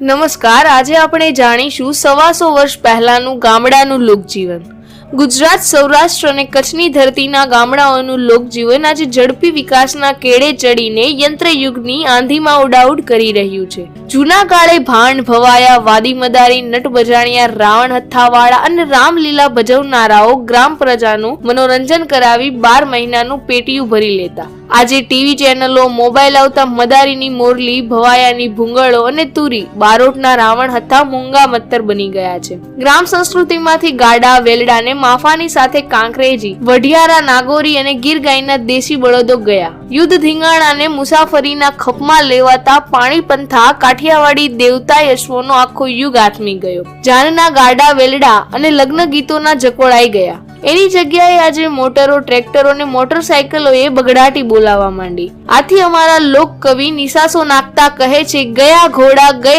નમસ્કાર, આજે આપણે જાણીશું 125 વર્ષ પહેલાનું ગામડાનું લોકજીવન. ગુજરાત, સૌરાષ્ટ્ર અને કચ્છની ધરતીના ગામડાઓનું લોકજીવન આજે ઝડપી વિકાસના કેડે ચડીને યંત્રયુગની આંધીમાં ઉડાઉડ કરી રહ્યું છે. જૂના કાળે ભાંડ ભવાયા, વાદી મદારી, નટ બજાણિયા, રાવણ હથ્થાવાળા અને રામલીલા ભજવનારાઓ ગ્રામ પ્રજાનું મનોરંજન કરાવી 12 મહિનાનું પેટીયું ભરી લેતા. આજે ટીવી ચેનલો, મોબાઈલ આવતા મદારીની મોરલી, ભવાયાની ભૂંગળો અને તુરી, બારોટના રાવણ હથા મૂંગા મત્તર બની ગયા છે. ગ્રામ સંસ્કૃતિમાંથી ગાડા, વેલડા ને માફાની સાથે કાંકરેજી, વઢિયારા, નાગોરી અને ગીર ગાયના દેશી બળદો ગયા. યુદ્ધ ધીંગાણાને મુસાફરીના ખપમાં લેવાતા પાણી પંથા કાઠિયાવાડી દેવતા યશવોનો આખો યુગ આથમી ગયો. જાનના ગાડા, વેલડા અને લગ્ન ગીતોના જકોડાઈ ગયા. એની જગ્યાએ આજે મોટરો, ટ્રેક્ટરો અને મોટરસાયકલો એ બગડાટી બોલાવા માંડી. આથી અમારા લોક કવિ નિસાસો નાખતા કહે છે, ગયા ઘોડા ગઈ